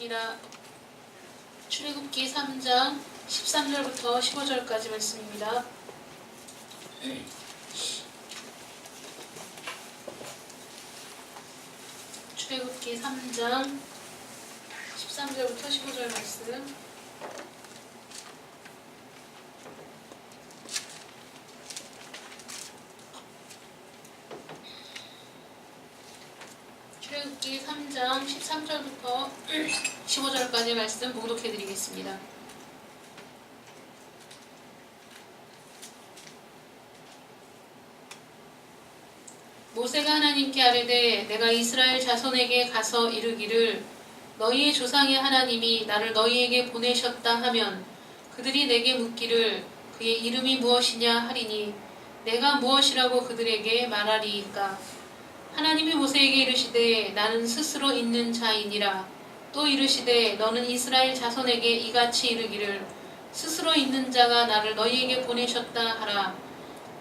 기도하겠습니다. 출애굽기 3장 13절부터 15절까지 말씀입니다. 출애굽기 3장 13절부터 15절 말씀. 출애굽기 3장 13절부터 15절까지 말씀 봉독해 드리겠습니다. 모세가 하나님께 아뢰되 내가 이스라엘 자손에게 가서 이르기를 너희의 조상의 하나님이 나를 너희에게 보내셨다 하면 그들이 내게 묻기를 그의 이름이 무엇이냐 하리니 내가 무엇이라고 그들에게 말하리이까. 하나님이 모세에게 이르시되 나는 스스로 있는 자이니라. 또 이르시되 너는 이스라엘 자손에게 이같이 이르기를 스스로 있는 자가 나를 너희에게 보내셨다 하라.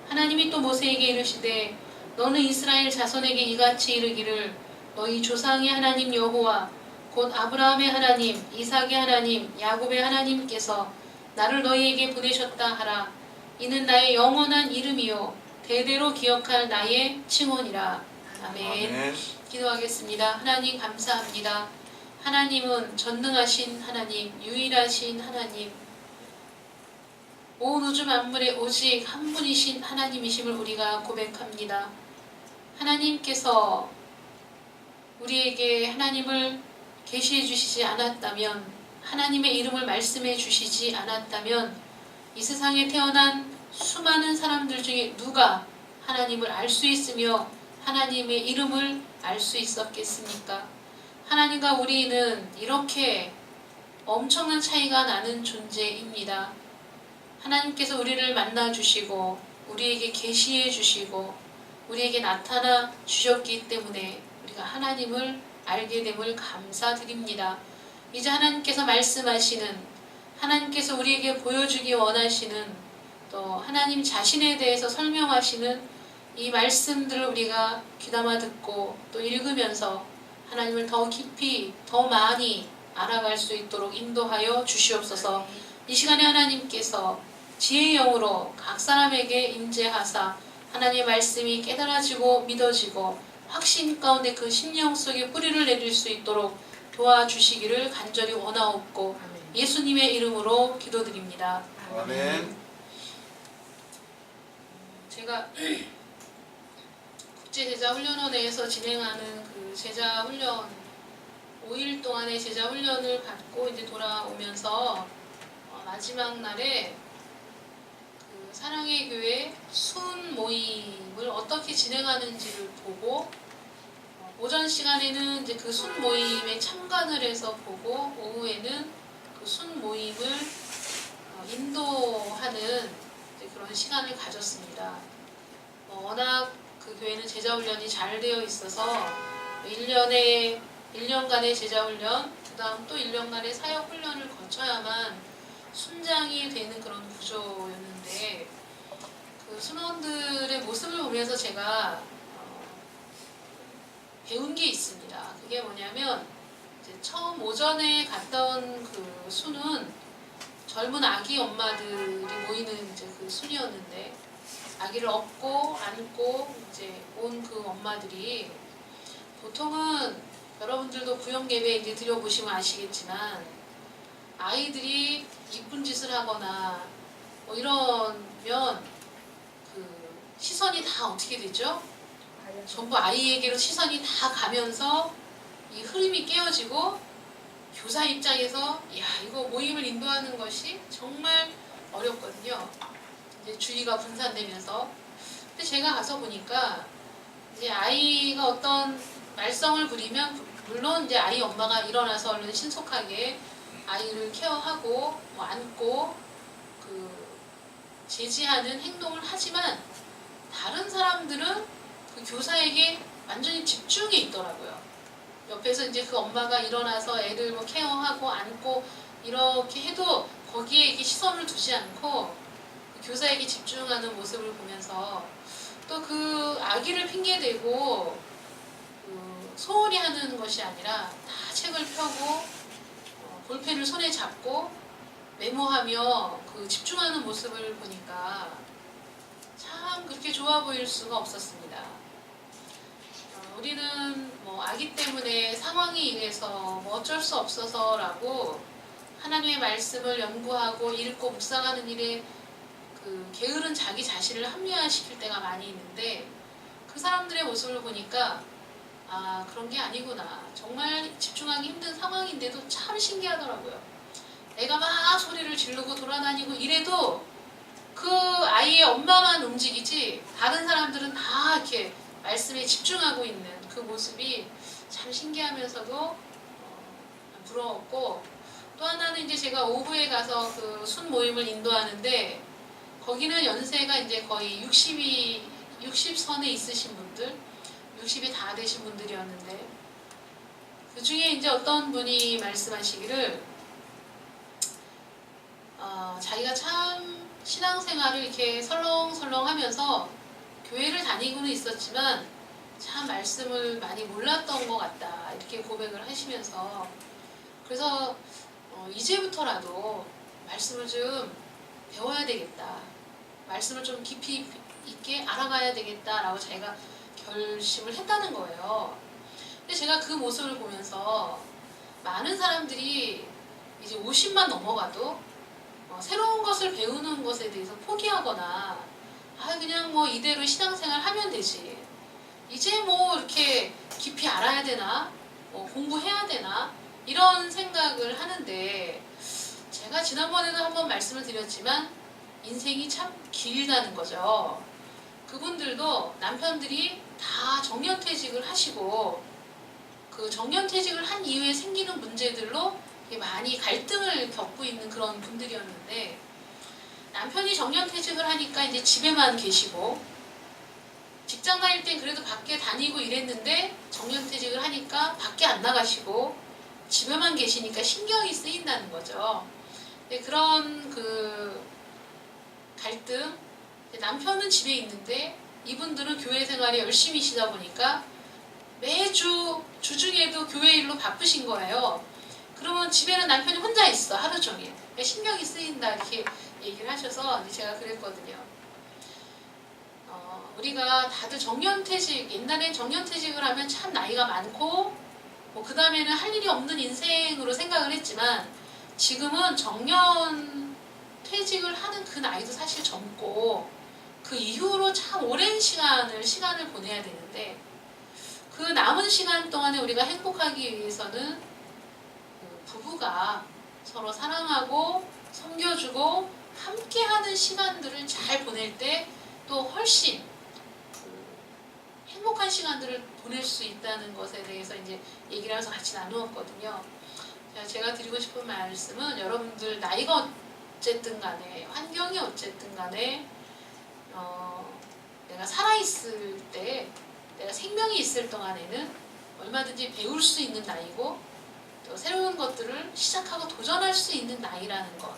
하나님이 또 모세에게 이르시되 너는 이스라엘 자손에게 이같이 이르기를 너희 조상의 하나님 여호와 곧 아브라함의 하나님, 이삭의 하나님, 야곱의 하나님께서 나를 너희에게 보내셨다 하라. 이는 나의 영원한 이름이요 대대로 기억할 나의 칭호니라. 아멘. 기도하겠습니다. 하나님 감사합니다. 하나님은 전능하신 하나님, 유일하신 하나님, 온 우주 만물의 오직 한 분이신 하나님이심을 우리가 고백합니다. 하나님께서 우리에게 하나님을 계시해 주시지 않았다면, 하나님의 이름을 말씀해 주시지 않았다면 이 세상에 태어난 수많은 사람들 중에 누가 하나님을 알 수 있으며 하나님의 이름을 알 수 있었겠습니까? 하나님과 우리는 이렇게 엄청난 차이가 나는 존재입니다. 하나님께서 우리를 만나 주시고 우리에게 계시해 주시고 우리에게 나타나 주셨기 때문에 우리가 하나님을 알게 됨을 감사드립니다. 이제 하나님께서 말씀하시는, 하나님께서 우리에게 보여주기 원하시는, 또 하나님 자신에 대해서 설명하시는 이 말씀들을 우리가 귀담아 듣고 또 읽으면서 하나님을 더 깊이 더 많이 알아갈 수 있도록 인도하여 주시옵소서. 이 시간에 하나님께서 지혜의 영으로 각 사람에게 임재하사 하나님의 말씀이 깨달아지고 믿어지고 확신 가운데 그 심령 속에 뿌리를 내릴 수 있도록 도와주시기를 간절히 원하옵고 예수님의 이름으로 기도드립니다. 아멘. 제가 국제제자훈련원에서 진행하는 그 제자훈련 5일 동안의 제자훈련을 받고 이제 돌아오면서 마지막 날에 그 사랑의 교회 순 모임을 어떻게 진행하는지를 보고 오전 시간에는 이제 그 순 모임에 참관을 해서 보고 오후에는 그 순 모임을 인도하는 이제 그런 시간을 가졌습니다. 워낙 그 교회는 제자훈련이 잘 되어 있어서 1년간의 제자훈련, 그 다음 또 1년간의 사역훈련을 거쳐야만 순장이 되는 그런 구조였는데 그 순원들의 모습을 보면서 제가 배운 게 있습니다. 그게 뭐냐면 이제 처음 오전에 갔다 온 그 순은 젊은 아기 엄마들이 모이는 이제 그 순이었는데 아기를 업고 안고 이제 온 그 엄마들이 보통은 여러분들도 구역예배 이제 드려보시면 아시겠지만 아이들이 이쁜 짓을 하거나 뭐 이러면 그 시선이 다 어떻게 되죠? 전부 아이에게로 시선이 다 가면서 이 흐름이 깨어지고 교사 입장에서 야 이거 모임을 인도하는 것이 정말 어렵거든요. 이제 주의가 분산되면서. 근데 제가 가서 보니까 이제 아이가 어떤 말썽을 부리면 물론 이제 아이 엄마가 일어나서 얼른 신속하게 아이를 케어하고 뭐 안고 그 제지하는 행동을 하지만 다른 사람들은 그 교사에게 완전히 집중해 있더라고요. 옆에서 이제 그 엄마가 일어나서 애를 뭐 케어하고 안고 이렇게 해도 거기에 이렇게 시선을 두지 않고 교사에게 집중하는 모습을 보면서 또 그 아기를 핑계대고 소홀히 하는 것이 아니라 다 책을 펴고 볼펜을 손에 잡고 메모하며 그 집중하는 모습을 보니까 참 그렇게 좋아 보일 수가 없었습니다. 우리는 뭐 아기 때문에 상황에 의해서 뭐 어쩔 수 없어서라고 하나님의 말씀을 연구하고 읽고 묵상하는 일에 그 게으른 자기 자신을 합리화시킬 때가 많이 있는데, 그 사람들의 모습을 보니까 아, 그런 게 아니구나. 정말 집중하기 힘든 상황인데도 참 신기하더라고요. 내가 막 소리를 지르고 돌아다니고 이래도 그 아이의 엄마만 움직이지 다른 사람들은 다 이렇게 말씀에 집중하고 있는 그 모습이 참 신기하면서도 부러웠고, 또 하나는 이제 제가 오후에 가서 그 순 모임을 인도하는데, 거기는 연세가 이제 거의 60선에 있으신 분들, 60이 다 되신 분들이었는데, 그 중에 이제 어떤 분이 말씀하시기를 자기가 참 신앙생활을 이렇게 설렁설렁 하면서 교회를 다니고는 있었지만 참 말씀을 많이 몰랐던 것 같다, 이렇게 고백을 하시면서, 그래서 이제부터라도 말씀을 좀 배워야 되겠다, 말씀을 좀 깊이 있게 알아가야 되겠다라고 자기가 결심을 했다는 거예요. 근데 제가 그 모습을 보면서 많은 사람들이 이제 50만 넘어가도 새로운 것을 배우는 것에 대해서 포기하거나 그냥 뭐 이대로 신앙생활 하면 되지, 이제 뭐 이렇게 깊이 알아야 되나, 공부해야 되나, 이런 생각을 하는데, 제가 지난번에도 한번 말씀을 드렸지만 인생이 참 길다는 거죠. 그분들도 남편들이 다 정년퇴직을 하시고 그 정년퇴직을 한 이후에 생기는 문제들로 많이 갈등을 겪고 있는 그런 분들이었는데, 남편이 정년퇴직을 하니까 이제 집에만 계시고, 직장 다닐 땐 그래도 밖에 다니고 이랬는데 정년퇴직을 하니까 밖에 안 나가시고 집에만 계시니까 신경이 쓰인다는 거죠. 그런 그 갈등, 남편은 집에 있는데 이분들은 교회 생활에 열심히시다 보니까 매주 주중에도 교회 일로 바쁘신 거예요. 그러면 집에는 남편이 혼자 있어, 하루 종일. 신경이 쓰인다, 이렇게 얘기를 하셔서 제가 그랬거든요. 우리가 다들 정년퇴직, 옛날엔 정년퇴직을 하면 참 나이가 많고 그 다음에는 할 일이 없는 인생으로 생각을 했지만, 지금은 정년퇴직을 하는 그 나이도 사실 젊고 그 이후로 참 오랜 시간을 보내야 되는데, 그 남은 시간 동안에 우리가 행복하기 위해서는 부부가 서로 사랑하고 섬겨주고 함께하는 시간들을 잘 보낼 때 또 훨씬 행복한 시간들을 보낼 수 있다는 것에 대해서 이제 얘기를 하면서 같이 나누었거든요. 제가 드리고 싶은 말씀은, 여러분들 나이가 어쨌든 간에, 환경이 어쨌든 간에 내가 살아있을 때, 내가 생명이 있을 동안에는 얼마든지 배울 수 있는 나이고, 또 새로운 것들을 시작하고 도전할 수 있는 나이라는 것,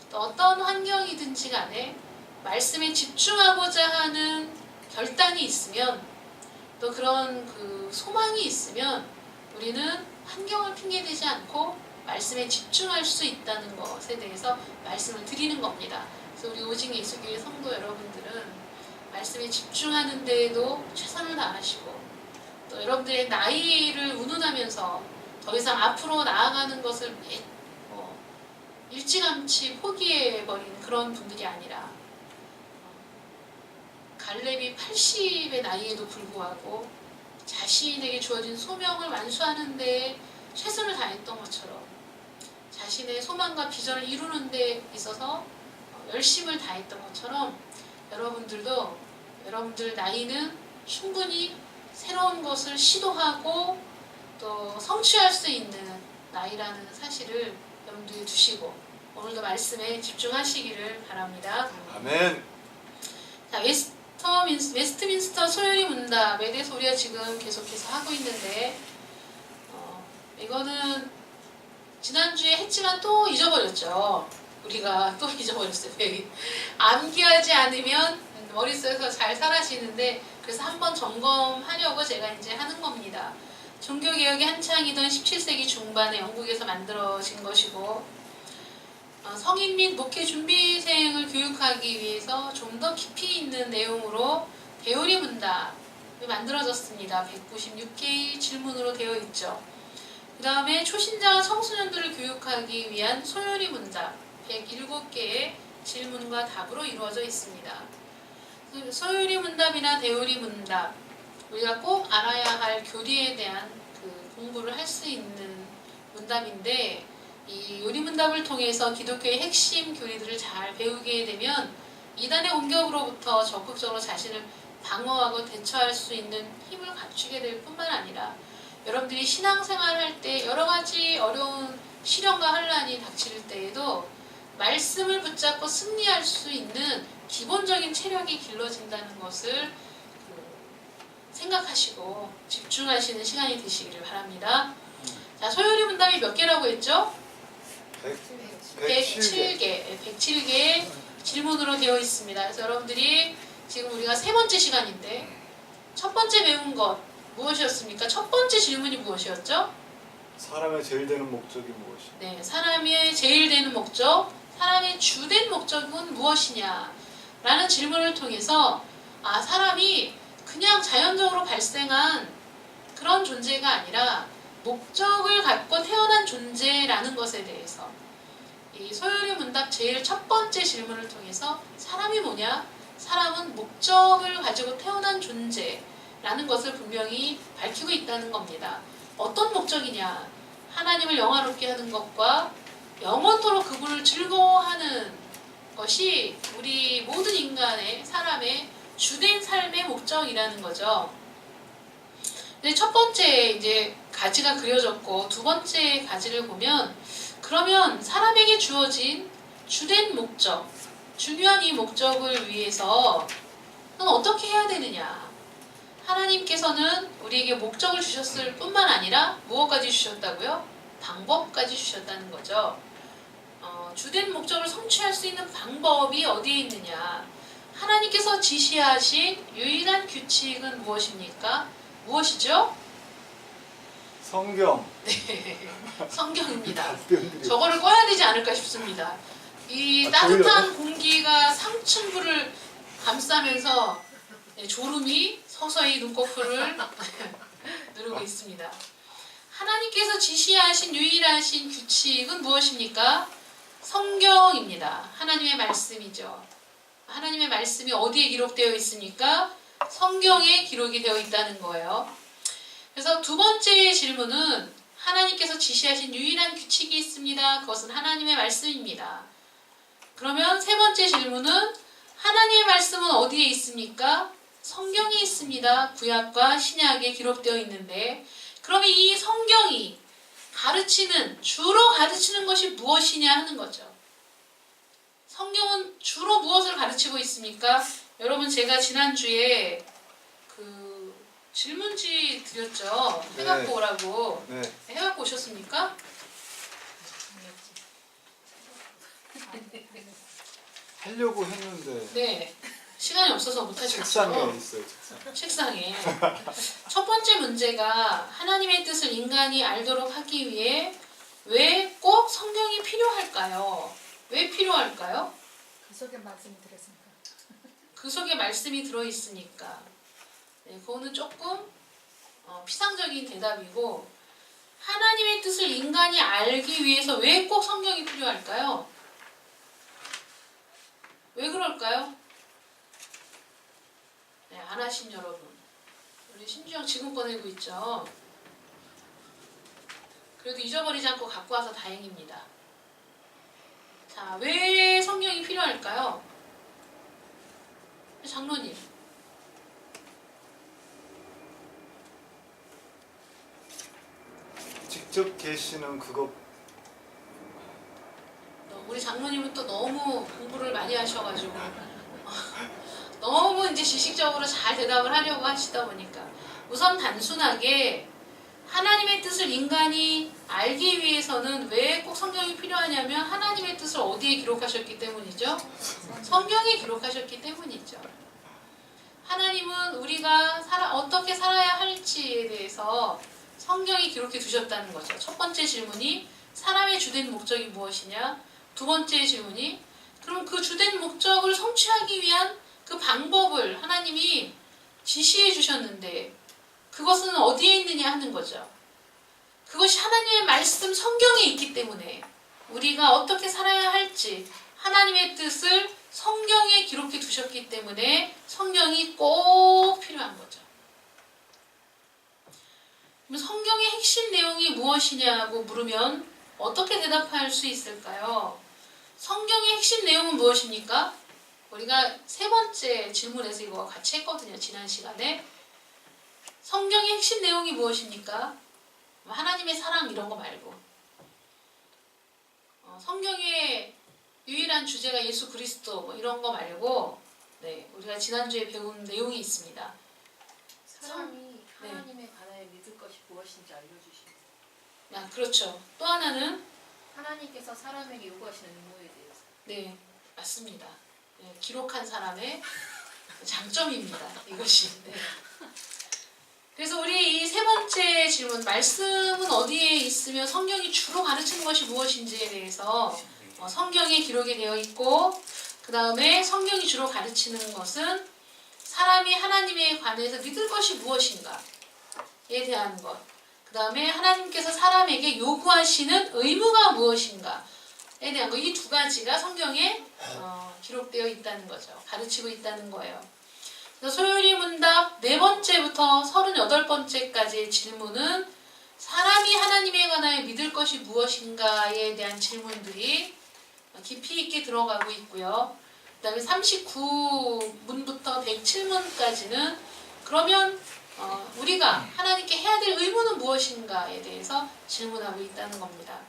또 어떤 환경이든지 간에 말씀에 집중하고자 하는 결단이 있으면, 또 그런 그 소망이 있으면 우리는 환경을 핑계대지 않고 말씀에 집중할 수 있다는 것에 대해서 말씀을 드리는 겁니다. 그래서 우리 오직 예수교회 성도 여러분들은 말씀에 집중하는 데에도 최선을 다하시고, 또 여러분들의 나이를 운운하면서 더 이상 앞으로 나아가는 것을 일찌감치 포기해버린 그런 분들이 아니라, 갈렙이 80의 나이에도 불구하고 자신에게 주어진 소명을 완수하는 데 최선을 다했던 것처럼, 자신의 소망과 비전을 이루는 데 있어서 열심을 다했던 것처럼, 여러분들도 여러분들 나이는 충분히 새로운 것을 시도하고 또 성취할 수 있는 나이라는 사실을 염두에 두시고 오늘도 말씀에 집중하시기를 바랍니다. 아멘. 자, 웨스트민스터 소요리 문답에 대해서 우리가 지금 계속해서 하고 있는데, 이거는 지난주에 했지만 또 잊어버렸죠. 우리가 또 잊어버렸어요. 암기하지 않으면 머릿속에서 잘 사라지는데, 그래서 한번 점검하려고 제가 이제 하는 겁니다. 종교개혁이 한창이던 17세기 중반에 영국에서 만들어진 것이고 성인 및 목회 준비생을 교육하기 위해서 좀 더 깊이 있는 내용으로 대오리 문답이 만들어졌습니다. 196개의 질문으로 되어 있죠. 그 다음에 초신자와 청소년들을 교육하기 위한 소요리 문답 107개의 질문과 답으로 이루어져 있습니다. 소요리 문답이나 대오리 문답, 우리가 꼭 알아야 할 교리에 대한 그 공부를 할 수 있는 문답인데, 이 요리문답을 통해서 기독교의 핵심 교리들을 잘 배우게 되면 이단의 공격으로부터 적극적으로 자신을 방어하고 대처할 수 있는 힘을 갖추게 될 뿐만 아니라 여러분들이 신앙생활을 할 때 여러 가지 어려운 시련과 환란이 닥칠 때에도 말씀을 붙잡고 승리할 수 있는 기본적인 체력이 길러진다는 것을 생각하시고 집중하시는 시간이 되시기를 바랍니다. 자, 소요리 문답이 몇 개라고 했죠? 107개의 질문으로 되어 있습니다. 그래서 여러분들이 지금 우리가 세 번째 시간인데 첫 번째 배운 것 무엇이었습니까? 첫 번째 질문이 무엇이었죠? 사람의 제일 되는 목적이 무엇이냐? 네, 사람의 제일 되는 목적, 사람의 주된 목적은 무엇이냐? 라는 질문을 통해서 사람이 그냥 자연적으로 발생한 그런 존재가 아니라 목적을 갖고 태어난 존재라는 것에 대해서 이 소요리 문답 제일 첫 번째 질문을 통해서 사람이 뭐냐? 사람은 목적을 가지고 태어난 존재라는 것을 분명히 밝히고 있다는 겁니다. 어떤 목적이냐? 하나님을 영화롭게 하는 것과 영원토록 그분을 즐거워하는 것이 우리 모든 인간의 사람의 주된 삶의 목적이라는 거죠. 근데 첫 번째 이제 가지가 그려졌고 두 번째 가지를 보면 그러면 사람에게 주어진 주된 목적, 중요한 이 목적을 위해서 넌 어떻게 해야 되느냐? 하나님께서는 우리에게 목적을 주셨을 뿐만 아니라 무엇까지 주셨다고요? 방법까지 주셨다는 거죠. 주된 목적을 성취할 수 있는 방법이 어디에 있느냐? 하나님께서 지시하신 유일한 규칙은 무엇입니까? 무엇이죠? 성경. 네, 성경입니다. 저거를 꺼야 되지 않을까 싶습니다. 이 따뜻한 졸려요? 공기가 상층부를 감싸면서 졸음이 서서히 눈꺼풀을 누르고 있습니다. 하나님께서 지시하신 유일하신 규칙은 무엇입니까? 성경입니다. 하나님의 말씀이죠. 하나님의 말씀이 어디에 기록되어 있습니까? 성경에 기록이 되어 있다는 거예요. 그래서 두 번째 질문은 하나님께서 지시하신 유일한 규칙이 있습니다. 그것은 하나님의 말씀입니다. 그러면 세 번째 질문은 하나님의 말씀은 어디에 있습니까? 성경에 있습니다. 구약과 신약에 기록되어 있는데 그러면 이 성경이 주로 가르치는 것이 무엇이냐 하는 거죠. 성경은 주로 무엇을 가르치고 있습니까? 여러분 제가 지난주에 그 질문지 드렸죠. 해갖고 오라고. 네. 해갖고 오셨습니까? 하려고 했는데 네. 시간이 없어서 못하셨죠. 책상에 있어요. 책상에. 첫 번째 문제가 하나님의 뜻을 인간이 알도록 하기 위해 왜 꼭 성경이 필요할까요? 왜 필요할까요? 그 속에 말씀이 들었으니까. 그 속에 말씀이 들어있으니까. 네, 그거는 조금 피상적인 대답이고 하나님의 뜻을 인간이 알기 위해서 왜 꼭 성경이 필요할까요? 왜 그럴까요? 네, 안 하신 여러분. 우리 신주영 지금 꺼내고 있죠. 그래도 잊어버리지 않고 갖고 와서 다행입니다. 자, 왜 성경이 필요할까요? 장로님. 직접 계시는 그거 우리 장로님은 또 너무 공부를 많이 하셔가지고 너무 이제 지식적으로 잘 대답을 하려고 하시다 보니까 우선 단순하게 하나님의 뜻을 인간이 알기 위해서는 왜 꼭 성경이 필요하냐면 하나님의 뜻을 어디에 기록하셨기 때문이죠? 성경에 기록하셨기 때문이죠. 하나님은 우리가 어떻게 살아야 할지에 대해서 성경에 기록해 두셨다는 거죠. 첫 번째 질문이 사람의 주된 목적이 무엇이냐? 두 번째 질문이 그럼 그 주된 목적을 성취하기 위한 그 방법을 하나님이 지시해 주셨는데 그것은 어디에 있느냐 하는 거죠. 그것이 하나님의 말씀 성경에 있기 때문에 우리가 어떻게 살아야 할지 하나님의 뜻을 성경에 기록해 두셨기 때문에 성경이 꼭 필요한 거죠. 그럼 성경의 핵심 내용이 무엇이냐고 물으면 어떻게 대답할 수 있을까요? 성경의 핵심 내용은 무엇입니까? 우리가 세 번째 질문에서 이거 같이 했거든요. 지난 시간에. 성경의 핵심 내용이 무엇입니까? 하나님의 사랑 이런 거 말고 성경의 유일한 주제가 예수 그리스도 뭐 이런 거 말고 우리가 지난주에 배운 내용이 있습니다. 사람이 하나님에 관하여 믿을 것이 무엇인지 알려주십니다. 그렇죠. 또 하나는 하나님께서 사람에게 요구하시는 의무에 대해서. 네, 맞습니다. 기록한 사람의 장점입니다. 이것이. 그래서 우리 이 세 번째 질문, 말씀은 어디에 있으며 성경이 주로 가르치는 것이 무엇인지에 대해서 성경에 기록이 되어 있고 그 다음에 성경이 주로 가르치는 것은 사람이 하나님에 관해서 믿을 것이 무엇인가에 대한 것, 그 다음에 하나님께서 사람에게 요구하시는 의무가 무엇인가에 대한 것, 이 두 가지가 성경에 기록되어 있다는 거죠. 가르치고 있다는 거예요. 소요리 문답 4번째부터 38번째까지의 질문은 사람이 하나님에 관하여 믿을 것이 무엇인가에 대한 질문들이 깊이 있게 들어가고 있고요. 그 다음에 39문부터 107문까지는 그러면 우리가 하나님께 해야 될 의무는 무엇인가에 대해서 질문하고 있다는 겁니다.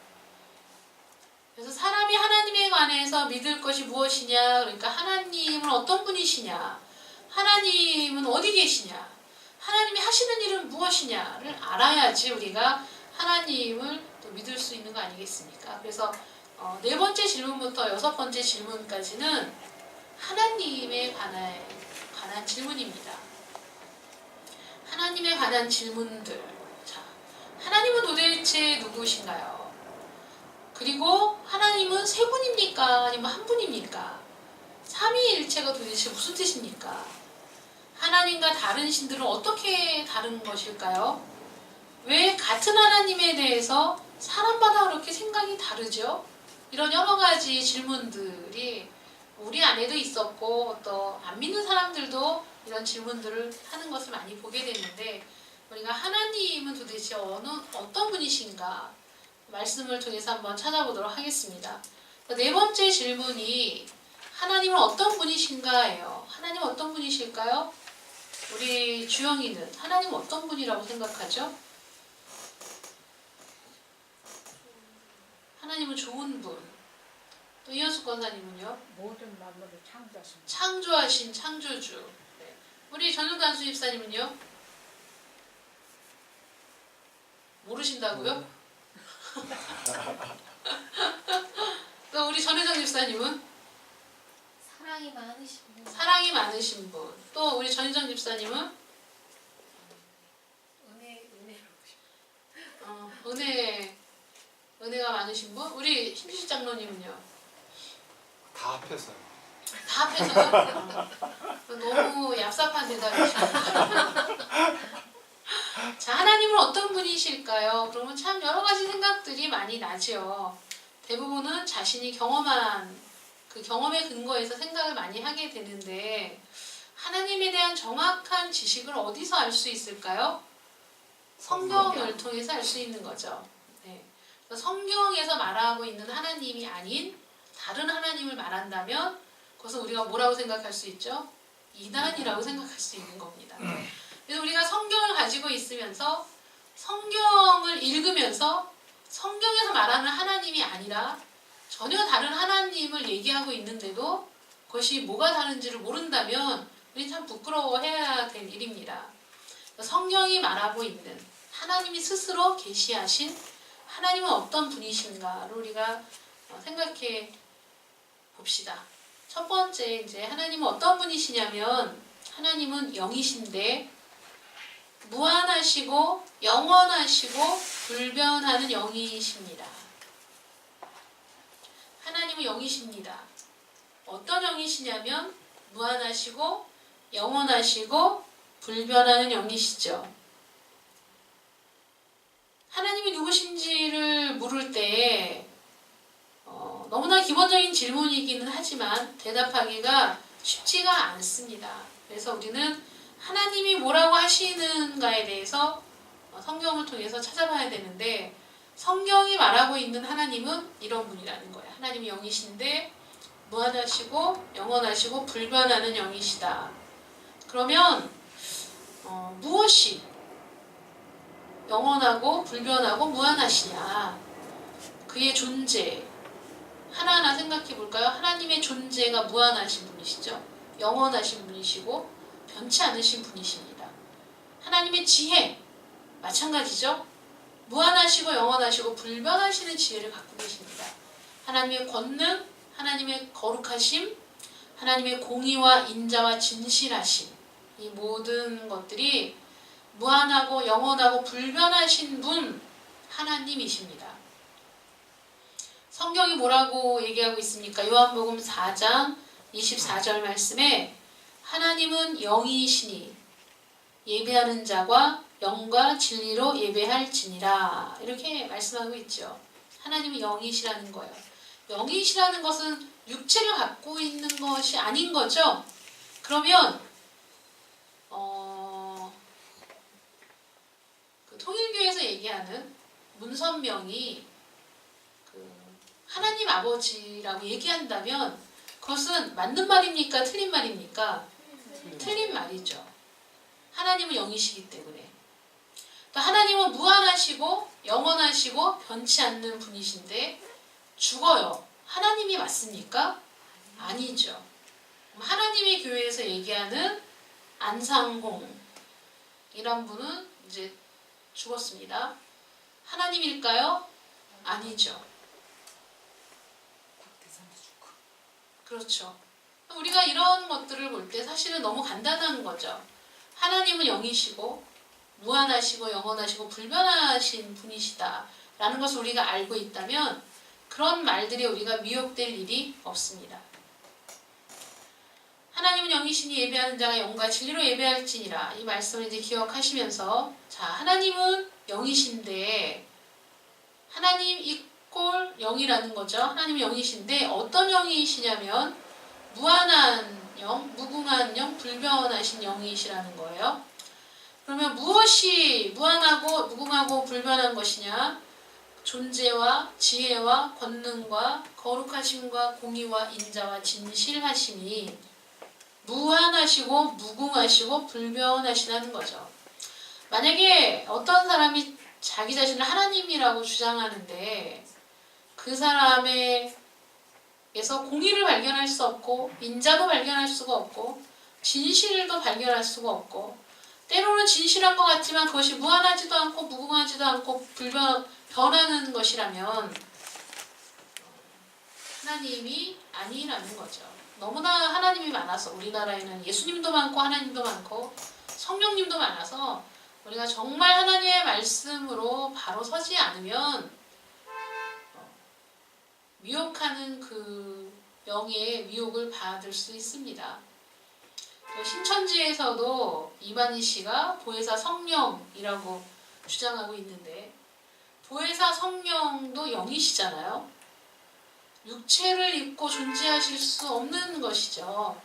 그래서 사람이 하나님에 관해서 믿을 것이 무엇이냐, 그러니까 하나님은 어떤 분이시냐, 하나님은 어디 계시냐, 하나님이 하시는 일은 무엇이냐를 알아야지 우리가 하나님을 또 믿을 수 있는 거 아니겠습니까? 그래서 4번째 질문부터 6번째 질문까지는 하나님에 관한 질문입니다. 하나님에 관한 질문들. 자, 하나님은 도대체 누구신가요? 그리고 하나님은 세 분입니까? 아니면 한 분입니까? 삼위일체가 도대체 무슨 뜻입니까? 하나님과 다른 신들은 어떻게 다른 것일까요? 왜 같은 하나님에 대해서 사람마다 그렇게 생각이 다르죠? 이런 여러 가지 질문들이 우리 안에도 있었고 또 안 믿는 사람들도 이런 질문들을 하는 것을 많이 보게 되는데 우리가 하나님은 도대체 어떤 분이신가 말씀을 통해서 한번 찾아보도록 하겠습니다. 4번째 질문이 하나님은 어떤 분이신가예요. 하나님은 어떤 분이실까요? 우리 주영이는 하나님은 어떤 분이라고 생각하죠? 하나님은 좋은 분. 또 이현숙 권사님은요? 모든 만물을 창조하십니다. 창조하신 창조주. 네. 우리 전용관 수집사님은요? 모르신다고요? 또 우리 전혜정 집사님은? 사랑이 많으신 분. 사랑이 많으신 분. 또 우리 전희정 집사님은? 은혜가 많으신 분? 우리 신주식 장로님은요? 다 합해서요. 다 합해서요? 너무 얍삽한 대답이십니다. 자, 하나님은 어떤 분이실까요? 그러면 참 여러 가지 생각들이 많이 나죠. 대부분은 자신이 경험한 그 경험에 근거해서 생각을 많이 하게 되는데 하나님에 대한 정확한 지식을 어디서 알 수 있을까요? 성경을 통해서 알 수 있는 거죠. 네. 성경에서 말하고 있는 하나님이 아닌 다른 하나님을 말한다면 그것은 우리가 뭐라고 생각할 수 있죠? 이단이라고 생각할 수 있는 겁니다. 그래서 우리가 성경을 가지고 있으면서 성경을 읽으면서 성경에서 말하는 하나님이 아니라 전혀 다른 하나님을 얘기하고 있는데도 그것이 뭐가 다른지를 모른다면 우리 참 부끄러워해야 될 일입니다. 성경이 말하고 있는 하나님이 스스로 계시하신 하나님은 어떤 분이신가를 우리가 생각해 봅시다. 첫 번째 이제 하나님은 어떤 분이시냐면 하나님은 영이신데 그 무한하시고 영원하시고 불변하는 영이십니다. 하나님은 영이십니다. 어떤 영이시냐면 무한하시고 영원하시고 불변하는 영이시죠. 하나님이 누구신지를 물을 때 너무나 기본적인 질문이기는 하지만 대답하기가 쉽지가 않습니다. 그래서 우리는 하나님이 뭐라고 하시는가에 대해서 성경을 통해서 찾아봐야 되는데, 성경이 말하고 있는 하나님은 이런 분이라는 거예요. 하나님이 영이신데 무한하시고 영원하시고 불변하는 영이시다. 그러면 무엇이 영원하고 불변하고 무한하시냐? 그의 존재 하나하나 생각해 볼까요? 하나님의 존재가 무한하신 분이시죠. 영원하신 분이시고 변치 않으신 분이십니다. 하나님의 지혜 마찬가지죠. 무한하시고 영원하시고 불변하시는 지혜를 갖고 계십니다. 하나님의 권능, 하나님의 거룩하심, 하나님의 공의와 인자와 진실하심, 이 모든 것들이 무한하고 영원하고 불변하신 분 하나님이십니다. 성경이 뭐라고 얘기하고 있습니까? 요한복음 4장 24절 말씀에 하나님은 영이시니 예배하는 자가 영과 진리로 예배할지니라, 이렇게 말씀하고 있죠. 하나님은 영이시라는 거예요. 영이시라는 것은 육체를 갖고 있는 것이 아닌 거죠. 그러면 그 통일교에서 얘기하는 문선명이 하나님 아버지라고 얘기한다면 그것은 맞는 말입니까? 틀린 말입니까? 틀린 말이죠. 하나님은 영이시기 때문에. 또 하나님은 무한하시고 영원하시고 변치 않는 분이신데 죽어요. 하나님이 맞습니까? 아니죠. 하나님의 교회에서 얘기하는 안상홍 이란 분은 이제 죽었습니다. 하나님일까요? 아니죠. 그렇죠. 우리가 이런 것들을 볼 때 사실은 너무 간단한 거죠. 하나님은 영이시고 무한하시고 영원하시고 불변하신 분이시다 라는 것을 우리가 알고 있다면 그런 말들이 우리가 미혹될 일이 없습니다. 하나님은 영이시니 예배하는 자가 영과 진리로 예배할지니라, 이 말씀을 이제 기억하시면서, 자, 하나님은 영이신데 하나님 이꼴 영이라는 거죠. 하나님은 영이신데 어떤 영이시냐면 무한한 영, 무궁한 영, 불변하신 영이시라는 거예요. 그러면 무엇이 무한하고 무궁하고 불변한 것이냐? 존재와 지혜와 권능과 거룩하심과 공의와 인자와 진실하심이 무한하시고 무궁하시고 불변하시다는 거죠. 만약에 어떤 사람이 자기 자신을 하나님이라고 주장하는데 그 사람에게서 공의를 발견할 수 없고 인자도 발견할 수가 없고 진실도 발견할 수가 없고, 때로는 진실한 것 같지만 그것이 무한하지도 않고 무궁하지도 않고 변하는 것이라면 하나님이 아니라는 거죠. 너무나 하나님이 많아서, 우리나라에는 예수님도 많고 하나님도 많고 성령님도 많아서 우리가 정말 하나님의 말씀으로 바로 서지 않으면 미혹하는 그 영의 미혹을 받을 수 있습니다. 신천지에서도 이만희 씨가 보혜사 성령이라고 주장하고 있는데, 보혜사 성령도 영이시잖아요. 육체를 입고 존재하실 수 없는 것이죠.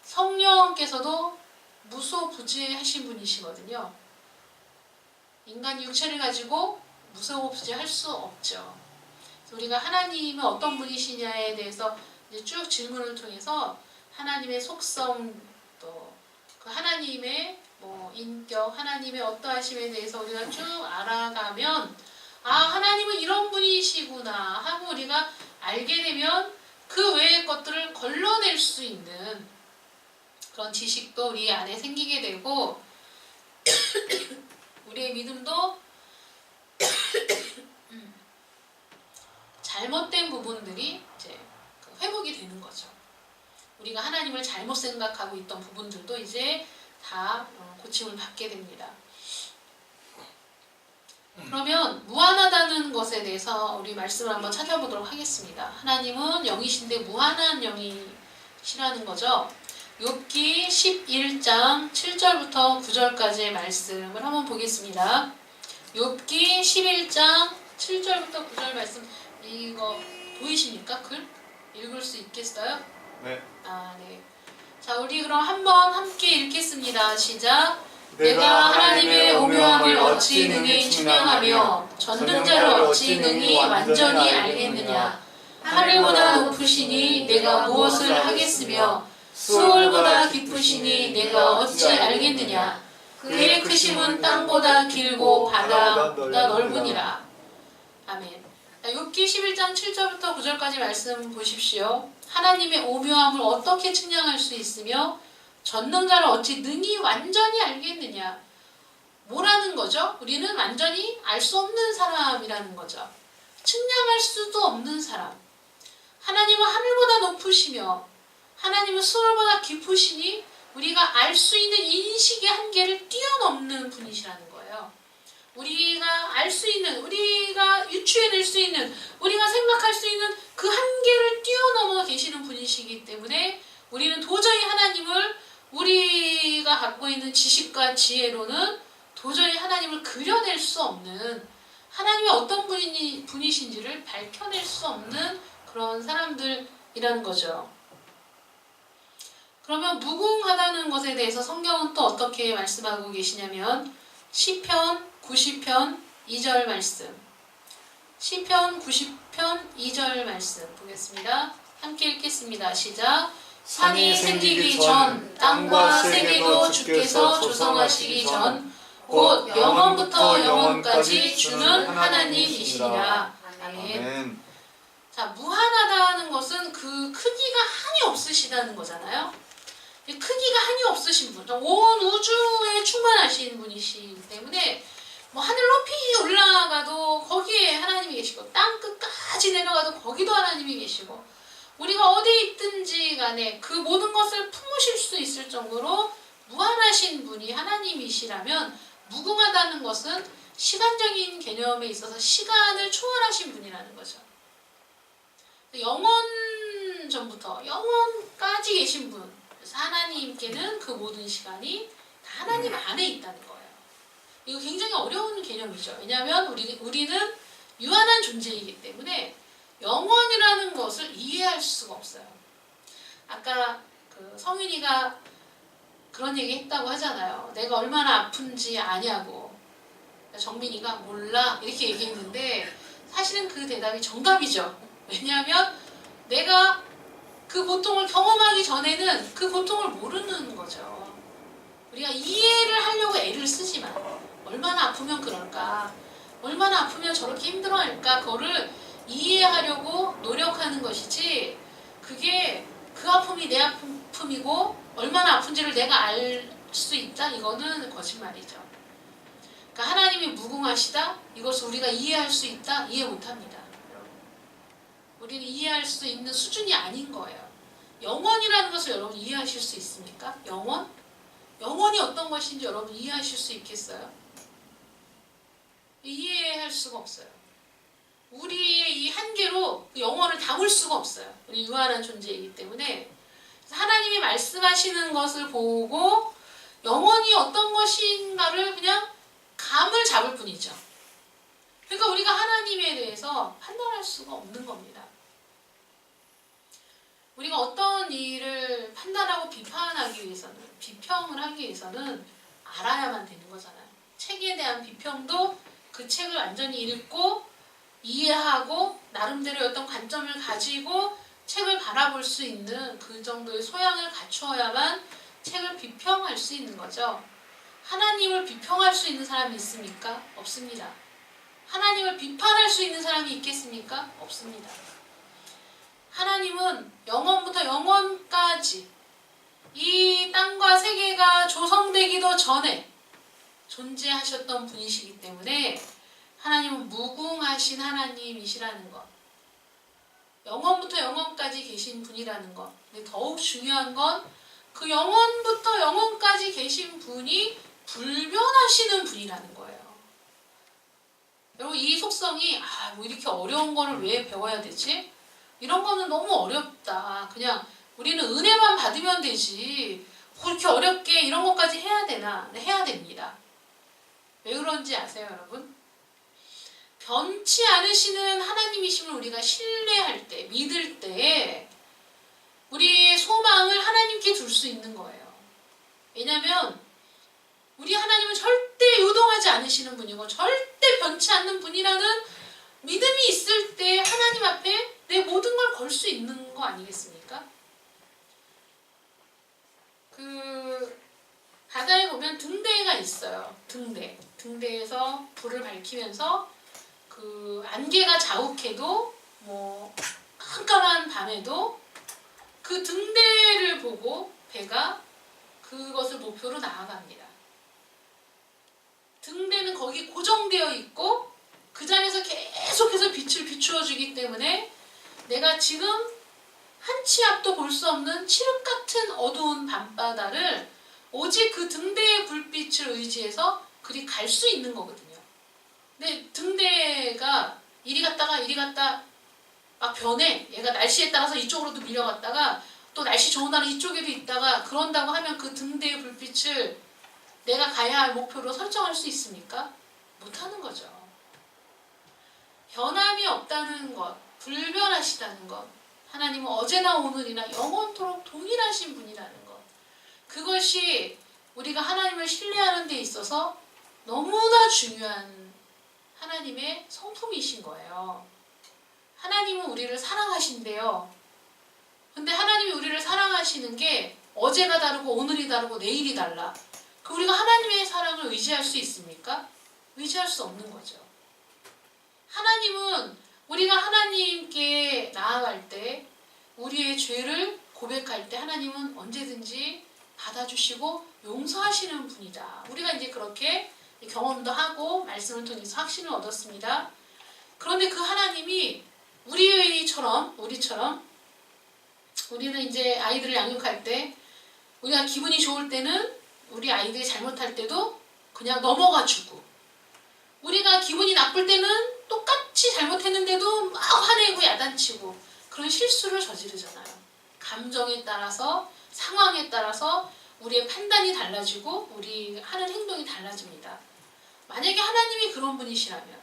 성령께서도 무소부지하신 분이시거든요. 인간이 육체를 가지고 무소부지할 수 없죠. 그래서 우리가 하나님은 어떤 분이시냐에 대해서 이제 쭉 질문을 통해서 하나님의 속성, 또 그 하나님의 인격, 하나님의 어떠하심에 대해서 우리가 쭉 알아가면, 아, 하나님은 이런 분이시구나 하고 우리가 알게 되면 그 외의 것들을 걸러낼 수 있는 그런 지식도 우리 안에 생기게 되고 우리의 믿음도 잘못된 부분들이 이제 회복이 되는 거죠. 우리가 하나님을 잘못 생각하고 있던 부분들도 이제 다 고침을 받게 됩니다. 그러면 무한하다는 것에 대해서 우리 말씀을 한번 찾아보도록 하겠습니다. 하나님은 영이신데 무한한 영이시라는 거죠. 욥기 11장 7절부터 9절까지의 말씀을 한번 보겠습니다. 욥기 11장 7절부터 9절 말씀, 이거 보이십니까? 글? 읽을 수 있겠어요? 네. 네. 자, 우리 그럼 한번 함께 읽겠습니다. 시작. 내가 하나님의 오묘함을 어찌 능히 측량하며 전능자를 어찌 능히 완전히 알겠느냐. 하늘보다 높으시니 내가 무엇을 하겠으며 수월보다 깊으시니 내가 어찌 알겠느냐. 그의 크심은 땅보다 길고 바다보다 넓으니라. 아멘. 욥기 11장 7절부터 9절까지 말씀 보십시오. 하나님의 오묘함을 어떻게 측량할 수 있으며 전능자를 어찌 능히 완전히 알겠느냐. 뭐라는 거죠? 우리는 완전히 알 수 없는 사람이라는 거죠. 측량할 수도 없는 사람. 하나님은 하늘보다 높으시며 하나님은 수월보다 깊으시니 우리가 알 수 있는 인식의 한계를 뛰어넘는 분이시라는 거예요. 우리가 알 수 있는, 우리가 유추해낼 수 있는, 우리가 생각할 수 있는 그 한계를 뛰어넘어 계시는 분이시기 때문에 우리는 도저히 하나님을 우리가 갖고 있는 지식과 지혜로는 도저히 하나님을 그려낼 수 없는, 하나님이 어떤 분이신지를 밝혀낼 수 없는 그런 사람들이라는 거죠. 그러면 무궁하다는 것에 대해서 성경은 또 어떻게 말씀하고 계시냐면 시편 90편 2절 말씀, 시편 90편 2절 말씀 보겠습니다. 함께 읽겠습니다. 시작. 산이 생기기 전 땅과 세계도 주께서 조성하시기 전 곧 영원부터 영원까지 주는 하나님이시니라. 아멘. 자, 무한하다는 것은 그 크기가 한이 없으시다는 거잖아요. 크기가 한이 없으신 분, 온 우주에 충만하신 분이시기 때문에 뭐 하늘 높이 올라가도 거기에 하나님이 계시고 땅 끝까지 내려가도 거기도 하나님이 계시고 우리가 어디에 있든지 간에 그 모든 것을 품으실 수 있을 정도로 무한하신 분이 하나님이시라면 무궁하다는 것은 시간적인 개념에 있어서 시간을 초월하신 분이라는 거죠. 영원 전부터 영원까지 계신 분, 그래서 하나님께는 그 모든 시간이 다 하나님 안에 있다는 거예요. 이거 굉장히 어려운 개념이죠. 왜냐하면 우리는 유한한 존재이기 때문에 영원이라는 것을 이해할 수가 없어요. 아까 그 성윤이가 그런 얘기 했다고 하잖아요. 내가 얼마나 아픈지 아냐고. 정민이가 몰라 이렇게 얘기했는데 사실은 그 대답이 정답이죠. 왜냐하면 내가 그 고통을 경험하기 전에는 그 고통을 모르는 거죠. 우리가 이해를 하려고 애를 쓰지만 얼마나 아프면 그럴까, 얼마나 아프면 저렇게 힘들어할까, 그거를 이해하려고 노력하는 것이지 그게 그 아픔이 내 아픔이고 얼마나 아픈지를 내가 알 수 있다? 이거는 거짓말이죠. 그러니까 하나님이 무궁하시다? 이것을 우리가 이해할 수 있다? 이해 못합니다. 우리는 이해할 수 있는 수준이 아닌 거예요. 영원이라는 것을 여러분 이해하실 수 있습니까? 영원? 영원이 어떤 것인지 여러분 이해하실 수 있겠어요? 이해할 수가 없어요. 우리의 이 한계로 그 영혼을 담을 수가 없어요. 우리 유한한 존재이기 때문에 하나님이 말씀하시는 것을 보고 영혼이 어떤 것인가를 그냥 감을 잡을 뿐이죠. 그러니까 우리가 하나님에 대해서 판단할 수가 없는 겁니다. 우리가 어떤 일을 판단하고 비판하기 위해서는, 비평을 하기 위해서는 알아야만 되는 거잖아요. 책에 대한 비평도 그 책을 완전히 읽고 이해하고 나름대로 어떤 관점을 가지고 책을 바라볼 수 있는 그 정도의 소양을 갖추어야만 책을 비평할 수 있는 거죠. 하나님을 비평할 수 있는 사람이 있습니까? 없습니다. 하나님을 비판할 수 있는 사람이 있겠습니까? 없습니다. 하나님은 영원부터 영원까지 이 땅과 세계가 조성되기도 전에 존재하셨던 분이시기 때문에 하나님은 무궁하신 하나님이시라는 것, 영원부터 영원까지 계신 분이라는 것. 근데 더욱 중요한 건 그 영원부터 영원까지 계신 분이 불변하시는 분이라는 거예요. 여러분 이 속성이 뭐 이렇게 어려운 거를 왜 배워야 되지? 이런 거는 너무 어렵다. 그냥 우리는 은혜만 받으면 되지. 그렇게 어렵게 이런 것까지 해야 되나? 네, 해야 됩니다. 왜 그런지 아세요, 여러분? 변치 않으시는 하나님이심을 우리가 신뢰할 때, 믿을 때 우리의 소망을 하나님께 둘 수 있는 거예요. 왜냐하면 우리 하나님은 절대 요동하지 않으시는 분이고 절대 변치 않는 분이라는 믿음이 있을 때 하나님 앞에 내 모든 걸 걸 수 있는 거 아니겠습니까? 바다에 보면 등대가 있어요. 등대에서 불을 밝히면서 안개가 자욱해도 깜깜한 밤에도 그 등대를 보고 배가 그것을 목표로 나아갑니다. 등대는 거기 고정되어 있고 그 자리에서 계속해서 빛을 비추어 주기 때문에 내가 지금 한 치 앞도 볼 수 없는 칠흑 같은 어두운 밤바다를 오직 그 등대의 불빛을 의지해서 그리 갈 수 있는 거거든요. 근데 등대가 이리 갔다가 이리 갔다 막 변해. 얘가 날씨에 따라서 이쪽으로도 밀려갔다가 또 날씨 좋은 날은 이쪽에도 있다가 그런다고 하면 그 등대의 불빛을 내가 가야 할 목표로 설정할 수 있습니까? 못하는 거죠. 변함이 없다는 것, 불변하시다는 것, 하나님은 어제나 오늘이나 영원토록 동일하신 분이라는 것, 그것이 우리가 하나님을 신뢰하는 데 있어서 너무나 중요한 하나님의 성품이신 거예요. 하나님은 우리를 사랑하신대요. 근데 하나님이 우리를 사랑하시는 게 어제가 다르고 오늘이 다르고 내일이 달라. 우리가 하나님의 사랑을 의지할 수 있습니까? 의지할 수 없는 거죠. 하나님은 우리가 하나님께 나아갈 때 우리의 죄를 고백할 때 하나님은 언제든지 받아주시고 용서하시는 분이다. 우리가 이제 그렇게 경험도 하고 말씀을 통해서 확신을 얻었습니다. 그런데 그 하나님이 우리처럼 우리는 이제 아이들을 양육할 때 우리가 기분이 좋을 때는 우리 아이들이 잘못할 때도 그냥 넘어가주고 우리가 기분이 나쁠 때는 똑같이 잘못했는데도 막 화내고 야단치고 그런 실수를 저지르잖아요. 감정에 따라서 상황에 따라서 우리의 판단이 달라지고 우리 하는 행동이 달라집니다. 만약에 하나님이 그런 분이시라면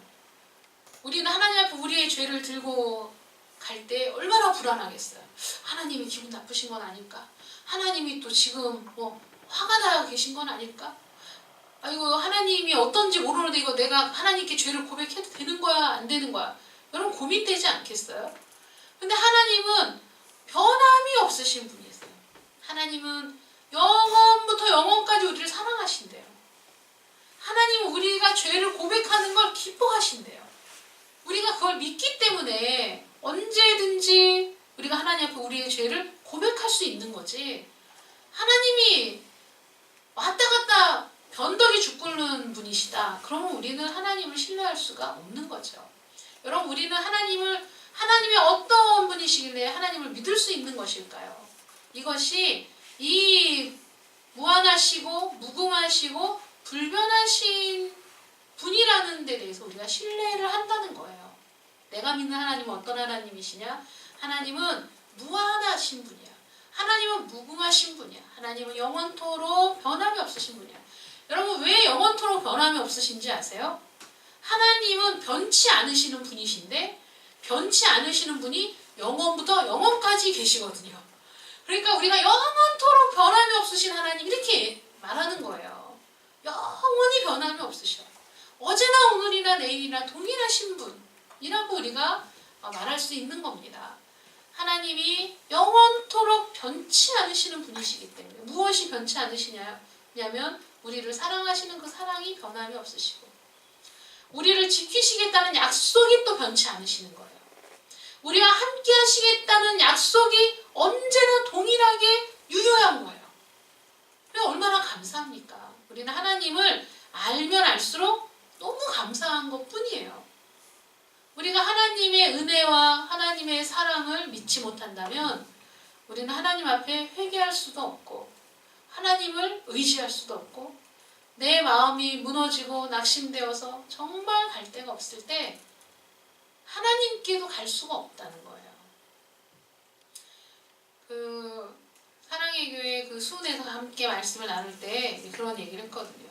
우리는 하나님 앞에 우리의 죄를 들고 갈 때 얼마나 불안하겠어요. 하나님이 기분 나쁘신 건 아닐까? 하나님이 또 지금 화가 나 계신 건 아닐까? 이거 하나님이 어떤지 모르는데 이거 내가 하나님께 죄를 고백해도 되는 거야? 안 되는 거야? 여러분 고민되지 않겠어요? 근데 하나님은 변함이 없으신 분이세요. 하나님은 영원부터 영원까지 우리를 사랑하신대요. 하나님은 우리가 죄를 고백하는 걸 기뻐하신대요. 우리가 그걸 믿기 때문에 언제든지 우리가 하나님 앞에 우리의 죄를 고백할 수 있는 거지. 하나님이 왔다 갔다 변덕이 죽 끓는 분이시다. 그러면 우리는 하나님을 신뢰할 수가 없는 거죠. 여러분 우리는 하나님의 어떤 분이시길래 하나님을 믿을 수 있는 것일까요? 이것이 이 무한하시고 무궁하시고 불변하신 분이라는 데 대해서 우리가 신뢰를 한다는 거예요. 내가 믿는 하나님은 어떤 하나님이시냐? 하나님은 무한하신 분이야. 하나님은 무궁하신 분이야. 하나님은 영원토록 변함이 없으신 분이야. 여러분 왜 영원토록 변함이 없으신지 아세요? 하나님은 변치 않으시는 분이신데 변치 않으시는 분이 영원부터 영원까지 계시거든요. 그러니까 우리가 영원토록 변함이 없으신 하나님 이렇게 말하는 거예요. 영원히 변함이 없으셔. 어제나 오늘이나 내일이나 동일하신 분이라고 우리가 말할 수 있는 겁니다. 하나님이 영원토록 변치 않으시는 분이시기 때문에 무엇이 변치 않으시냐면 우리를 사랑하시는 그 사랑이 변함이 없으시고 우리를 지키시겠다는 약속이 또 변치 않으시는 거예요. 우리와 함께 하시겠다는 약속이 언제나 동일하게 유효한 거예요. 얼마나 감사합니까? 우리는 하나님을 알면 알수록 너무 감사한 것 뿐이에요. 우리가 하나님의 은혜와 하나님의 사랑을 믿지 못한다면 우리는 하나님 앞에 회개할 수도 없고 하나님을 의지할 수도 없고 내 마음이 무너지고 낙심되어서 정말 갈 데가 없을 때 하나님께도 갈 수가 없다는 거예요. 그 사랑의 교회 그 수훈에서 함께 말씀을 나눌 때 그런 얘기를 했거든요.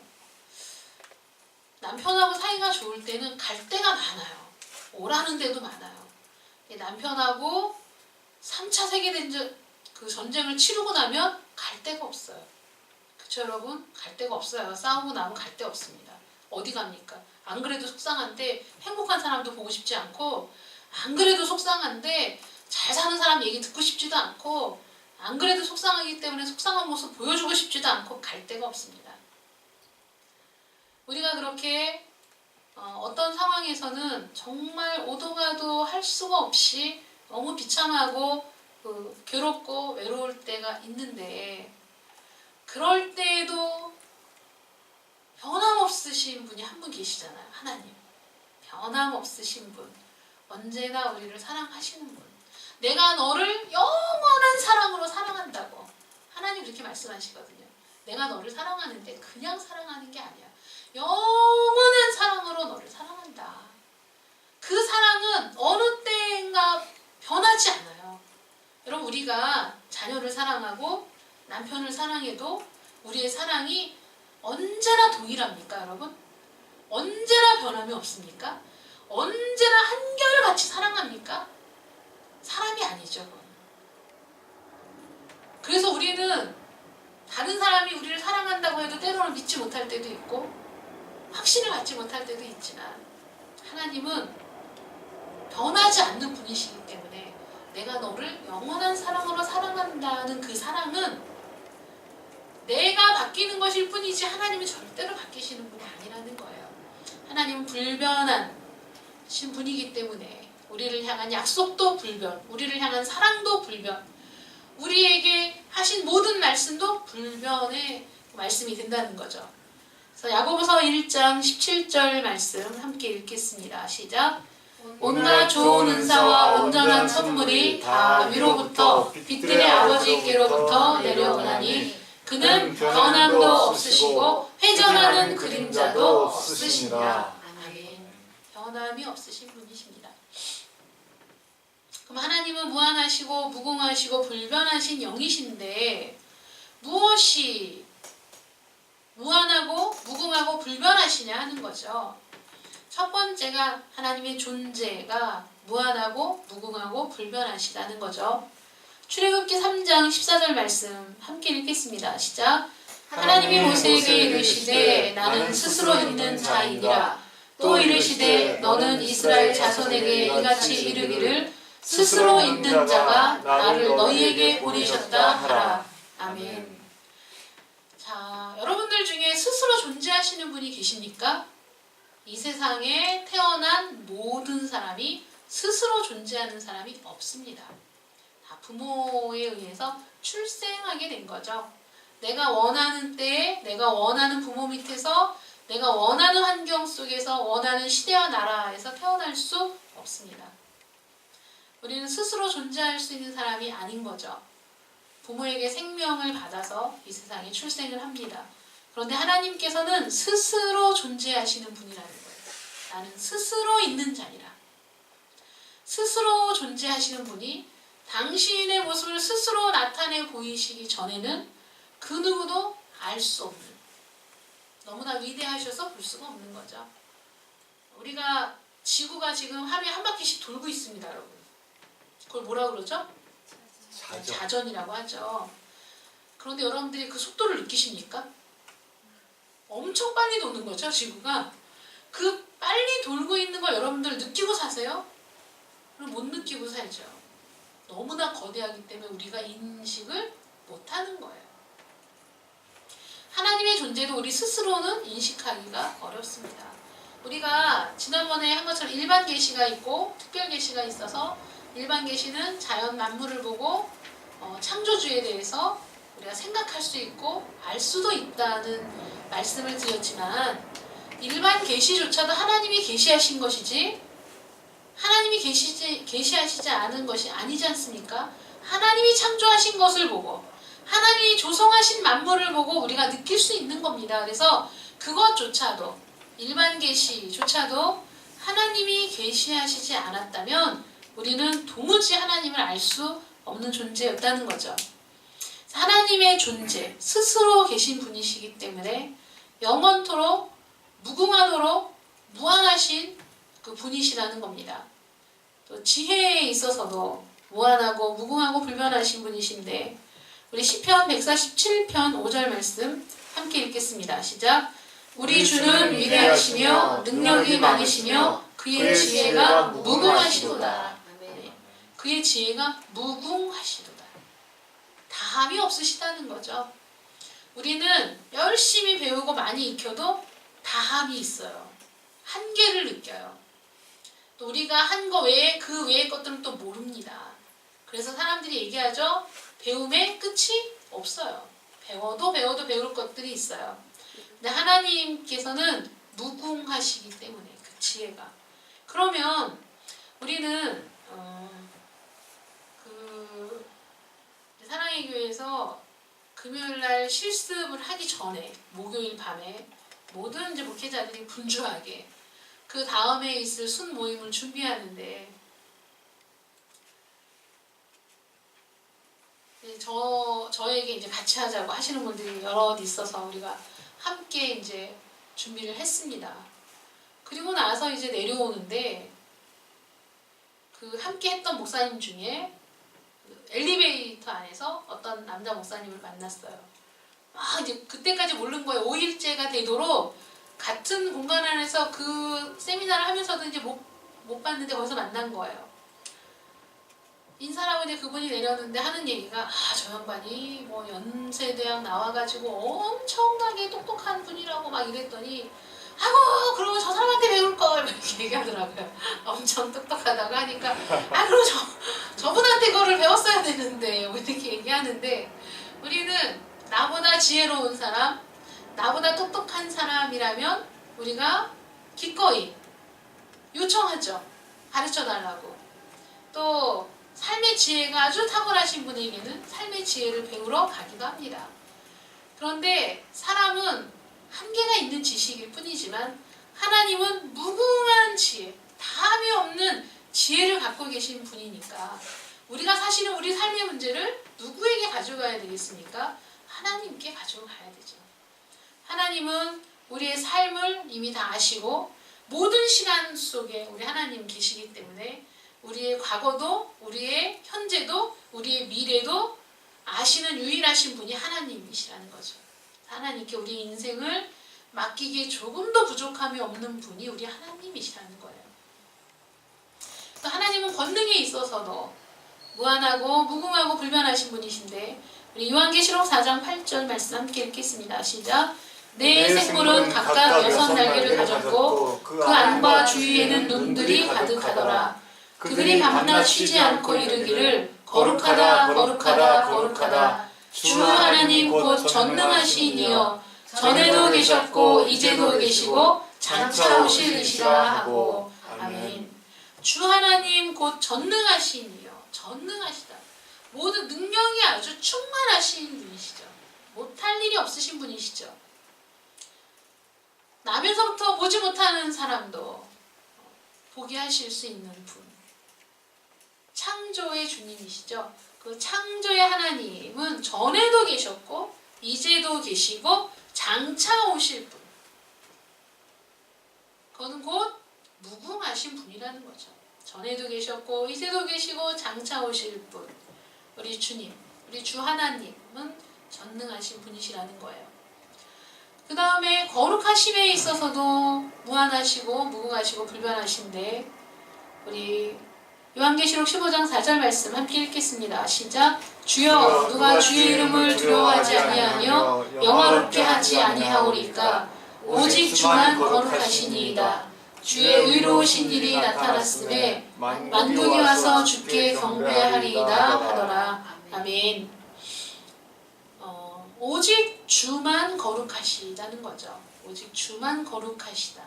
남편하고 사이가 좋을 때는 갈 데가 많아요. 오라는 데도 많아요. 남편하고 3차 세계대전 그 전쟁을 치르고 나면 갈 데가 없어요. 그쵸 여러분? 갈 데가 없어요. 싸우고 나면 갈 데 없습니다. 어디 갑니까? 안 그래도 속상한데 행복한 사람도 보고 싶지 않고, 안 그래도 속상한데 잘 사는 사람 얘기 듣고 싶지도 않고, 안 그래도 속상하기 때문에 속상한 모습 보여주고 싶지도 않고 갈 데가 없습니다. 우리가 그렇게 어떤 상황에서는 정말 오도 가도 할 수가 없이 너무 비참하고 괴롭고 외로울 때가 있는데, 그럴 때에도 변함없으신 분이 한 분 계시잖아요. 하나님. 변함없으신 분. 언제나 우리를 사랑하시는 분. 내가 너를 영원한 사랑으로 사랑한다고 하나님 그렇게 말씀하시거든요. 내가 너를 사랑하는데 그냥 사랑하는 게 아니야. 영원한 사랑으로 너를 사랑한다. 그 사랑은 어느 때인가 변하지 않아요. 여러분 우리가 자녀를 사랑하고 남편을 사랑해도 우리의 사랑이 언제나 동일합니까 여러분? 언제나 변함이 없습니까? 언제나 한결같이 사랑합니까? 사람이 아니죠. 그래서 우리는 다른 사람이 우리를 사랑한다고 해도 때로는 믿지 못할 때도 있고 확신을 갖지 못할 때도 있지만, 하나님은 변하지 않는 분이시기 때문에 내가 너를 영원한 사랑으로 사랑한다는 그 사랑은 내가 바뀌는 것일 뿐이지 하나님이 절대로 바뀌시는 분이 아니라는 거예요. 하나님은 불변하신 분이기 때문에 우리를 향한 약속도 불변, 우리를 향한 사랑도 불변, 우리에게 하신 모든 말씀도 불변의 말씀이 된다는 거죠. 그래서 야고보서 1장 17절 말씀 함께 읽겠습니다. 시작. 온갖 좋은 은사와 온전한 선물이 다 위로부터 빛들의 아버지께로부터 내려오나니 그는 변함도 없으시고 회전하는 그림자도 없으시니라. 아멘. 변함이 없으신 분이십니다. 그럼 하나님은 무한하시고 무궁하시고 불변하신 영이신데 무엇이 무한하고 무궁하고 불변하시냐 하는 거죠. 첫 번째가 하나님의 존재가 무한하고 무궁하고 불변하시다는 거죠. 출애굽기 3장 14절 말씀 함께 읽겠습니다. 시작. 하나님이 모세에게 이르시되 나는 스스로 있는 자이니라. 또 이르시되 너는 이스라엘 자손에게 이같이 이르기를 스스로 있는 자가 나를 너희에게 보내셨다 하라. 아멘. 자, 여러분들 중에 스스로 존재하시는 분이 계십니까? 이 세상에 태어난 모든 사람이 스스로 존재하는 사람이 없습니다. 다 부모에 의해서 출생하게 된 거죠. 내가 원하는 때에 내가 원하는 부모 밑에서 내가 원하는 환경 속에서 원하는 시대와 나라에서 태어날 수 없습니다. 우리는 스스로 존재할 수 있는 사람이 아닌 거죠. 부모에게 생명을 받아서 이 세상에 출생을 합니다. 그런데 하나님께서는 스스로 존재하시는 분이라는 거예요. 나는 스스로 있는 자니라. 스스로 존재하시는 분이 당신의 모습을 스스로 나타내 보이시기 전에는 그 누구도 알 수 없는, 너무나 위대하셔서 볼 수가 없는 거죠. 우리가 지구가 지금 하루에 한 바퀴씩 돌고 있습니다, 여러분. 그걸 뭐라 그러죠? 자전이라고 하죠. 그런데 여러분들이 그 속도를 느끼십니까? 엄청 빨리 도는 거죠, 지구가. 그 빨리 돌고 있는 걸 여러분들 느끼고 사세요? 그럼 못 느끼고 살죠. 너무나 거대하기 때문에 우리가 인식을 못하는 거예요. 하나님의 존재도 우리 스스로는 인식하기가 어렵습니다. 우리가 지난번에 한 것처럼 일반 계시가 있고 특별 계시가 있어서, 일반 계시는 자연 만물을 보고 창조주에 대해서 우리가 생각할 수 있고 알 수도 있다는 말씀을 드렸지만, 일반 계시조차도 하나님이 계시하신 것이지 하나님이 계시하시지 않은 것이 아니지 않습니까? 하나님이 창조하신 것을 보고 하나님이 조성하신 만물을 보고 우리가 느낄 수 있는 겁니다. 그래서 그것조차도 일반 계시조차도 하나님이 계시하시지 않았다면 우리는 도무지 하나님을 알 수 없는 존재였다는 거죠. 하나님의 존재 스스로 계신 분이시기 때문에 영원토록 무궁하도록 무한하신 그 분이시라는 겁니다. 또 지혜에 있어서도 무한하고 무궁하고 불변하신 분이신데 우리 시편 147편 5절 말씀 함께 읽겠습니다. 시작. 우리 주는 위대하시며 능력이 많으시며 그의 지혜가 무궁하시도다. 네. 그의 지혜가 무궁하시도다. 다함이 없으시다는 거죠. 우리는 열심히 배우고 많이 익혀도 다함이 있어요. 한계를 느껴요. 또 우리가 한 거 외에 그 외의 것들은 또 모릅니다. 그래서 사람들이 얘기하죠. 배움의 끝이 없어요. 배워도 배울 것들이 있어요. 근데 하나님께서는 무궁하시기 때문에 그 지혜가. 그러면 우리는 사랑의 교회에서 금요일날 실습을 하기 전에 목요일 밤에 모든 이제 목회자들이 분주하게 그 다음에 있을 순 모임을 준비하는데 저에게 이제 같이 하자고 하시는 분들이 여럿 있어서 우리가 함께 이제 준비를 했습니다. 그리고 나서 이제 내려오는데 그 함께 했던 목사님 중에 엘리베이터 안에서 어떤 남자 목사님을 만났어요. 이제 그때까지 모르는 거예요. 5일째가 되도록 같은 공간 안에서 그 세미나를 하면서도 이제 못 봤는데 거기서 만난 거예요. 인사를 하고 이제 그분이 내렸는데 하는 얘기가 저 양반이 뭐 연세대학 나와가지고 엄청나게 똑똑한 분이라고 막 이랬더니 그러면 저 사람한테 배울 걸 이렇게 얘기하더라고요. 엄청 똑똑하다고 하니까 그럼 저분한테 그거를 배웠어야 되는데 뭐 이렇게 얘기하는데 우리는 나보다 지혜로운 사람, 나보다 똑똑한 사람이라면 우리가 기꺼이 요청하죠. 가르쳐달라고. 또 삶의 지혜가 아주 탁월하신 분에게는 삶의 지혜를 배우러 가기도 합니다. 그런데 사람은 한계가 있는 지식일 뿐이지만 하나님은 무궁한 지혜, 다함이 없는 지혜를 갖고 계신 분이니까 우리가 사실은 우리 삶의 문제를 누구에게 가져가야 되겠습니까? 하나님께 가져가야 되죠. 하나님은 우리의 삶을 이미 다 아시고 모든 시간 속에 우리 하나님 계시기 때문에 우리의 과거도 우리의 현재도 우리의 미래도 아시는 유일하신 분이 하나님이시라는 거죠. 하나님께 우리 인생을 맡기기에 조금도 부족함이 없는 분이 우리 하나님이시라는 거예요. 또 하나님은 권능에 있어서도 무한하고 무궁하고 불변하신 분이신데 우리 요한계시록 4장 8절 말씀 함께 읽겠습니다. 시작. 내 생물은 각각 6날개를 가졌고 그 안과 주위에는 눈들이 가득하더라. 그들이 밤낮 쉬지 않고 이르기를 거룩하다 거룩하다 거룩하다 주 하나님 곧 전능하신 이여 전에도 계셨고 이제도 계시고 장차 오실 이시라 하고. 아멘. 주 하나님 곧 전능하신 이여. 전능하시다. 모든 능력이 아주 충만하신 분이시죠. 못할 일이 없으신 분이시죠. 나면서부터 보지 못하는 사람도 보게 하실 수 있는 분. 창조의 주님이시죠. 그 창조의 하나님은 전에도 계셨고 이제도 계시고 장차 오실 분. 그거는 곧 무궁하신 분이라는 거죠. 전에도 계셨고 이제도 계시고 장차 오실 분. 우리 주님, 우리 주 하나님은 전능하신 분이시라는 거예요. 그 다음에 거룩하심에 있어서도 무한하시고 무궁하시고 불변하신데 우리 요한계시록 15장 4절 말씀 함께 읽겠습니다. 시작. 주여 누가 주의 이름을 두려워하지 아니하며 영화롭게 하지 아니하오리까 오직 주만 거룩하시니이다. 주의 의로우신 일이 나타났음에 만국이 와서 주께 경배하리이다 하더라. 아멘. 오직 주만 거룩하시다는 거죠. 오직 주만 거룩하시다.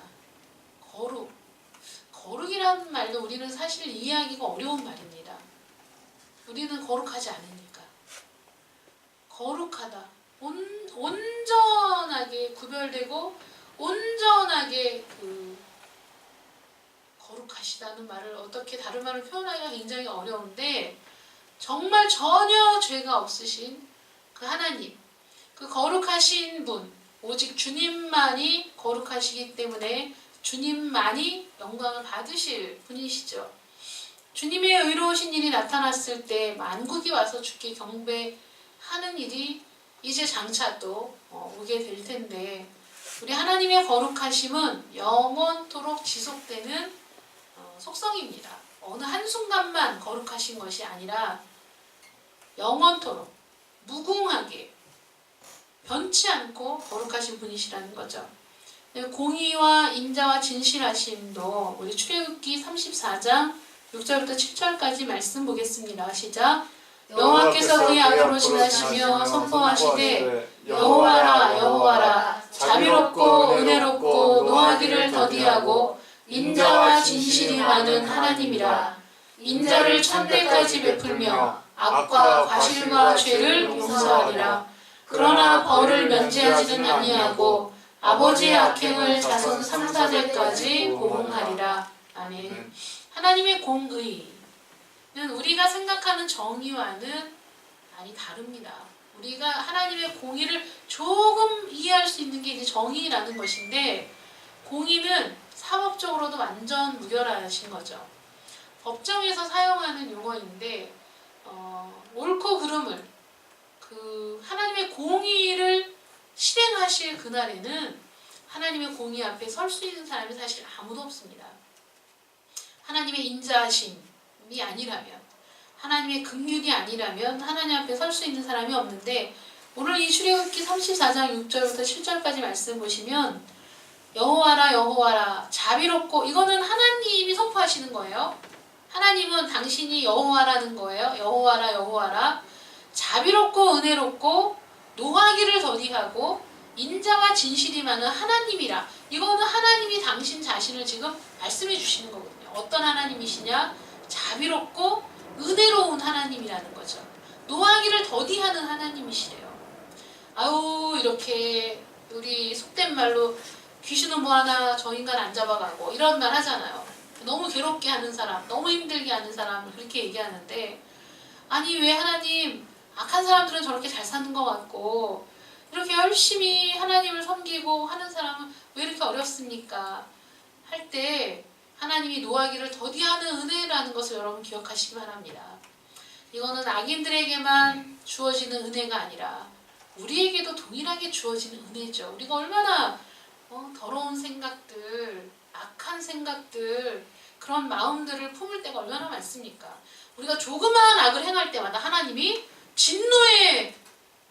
거룩이라는 말도 우리는 사실 이해하기가 어려운 말입니다. 우리는 거룩하지 않으니까. 거룩하다. 온전하게 구별되고 온전하게 거룩하시다는 말을 어떻게 다른 말을 표현하기가 굉장히 어려운데 정말 전혀 죄가 없으신 그 하나님, 그 거룩하신 분, 오직 주님만이 거룩하시기 때문에 주님만이 영광을 받으실 분이시죠. 주님의 의로우신 일이 나타났을 때 만국이 와서 주께 경배하는 일이 이제 장차 또 오게 될 텐데 우리 하나님의 거룩하심은 영원토록 지속되는 속성입니다. 어느 한순간만 거룩하신 것이 아니라 영원토록 무궁하게 변치 않고 거룩하신 분이시라는 거죠. 공의와 인자와 진실하심도 우리 출애굽기 34장 6절부터 7절까지 말씀 보겠습니다. 시작. 여호와께서 그의 앞으로 지나시며 선포하시되 여호와라 여호와라 자비롭고 은혜롭고 노하기를 더디하고 인자와 진실이 많은 하나님이라. 인자를 천대까지 베풀며 악과 과실과 죄를 용서하리라. 그러나 벌을 면제하지는 아니하고 아버지의 악행을 자손 3, 4대까지 보응하리라. 아멘. 하나님의 공의는 우리가 생각하는 정의와는 많이 다릅니다. 우리가 하나님의 공의를 조금 이해할 수 있는 게 이제 정의라는 것인데 공의는 사법적으로도 완전 무결하신 거죠. 법정에서 사용하는 용어인데 옳고 그름을 하나님의 공의를 실행하실 그날에는 하나님의 공의 앞에 설 수 있는 사람이 사실 아무도 없습니다. 하나님의 인자하심이 아니라면 하나님의 긍휼이 아니라면 하나님 앞에 설 수 있는 사람이 없는데 오늘 이 출애굽기 34장 6절부터 7절까지 말씀 보시면 여호와라 여호와라 자비롭고 이거는 하나님이 선포하시는 거예요. 하나님은 당신이 여호와라는 거예요. 여호와라 여호와라 자비롭고 은혜롭고 노하기를 더디하고 인자와 진실이 많은 하나님이라. 이거는 하나님이 당신 자신을 지금 말씀해 주시는 거거든요. 어떤 하나님이시냐? 자비롭고 은혜로운 하나님이라는 거죠. 노하기를 더디하는 하나님이시래요. 아우 이렇게 우리 속된 말로 귀신은 뭐하나 저 인간 안 잡아가고 이런 말 하잖아요. 너무 괴롭게 하는 사람, 너무 힘들게 하는 사람을 그렇게 얘기하는데 아니 왜 하나님 악한 사람들은 저렇게 잘 사는 것 같고 이렇게 열심히 하나님을 섬기고 하는 사람은 왜 이렇게 어렵습니까? 할 때 하나님이 노하기를 더디하는 은혜라는 것을 여러분 기억하시기 바랍니다. 이거는 악인들에게만 주어지는 은혜가 아니라 우리에게도 동일하게 주어지는 은혜죠. 우리가 얼마나 더러운 생각들, 악한 생각들, 그런 마음들을 품을 때가 얼마나 많습니까? 우리가 조그마한 악을 행할 때마다 하나님이 진노의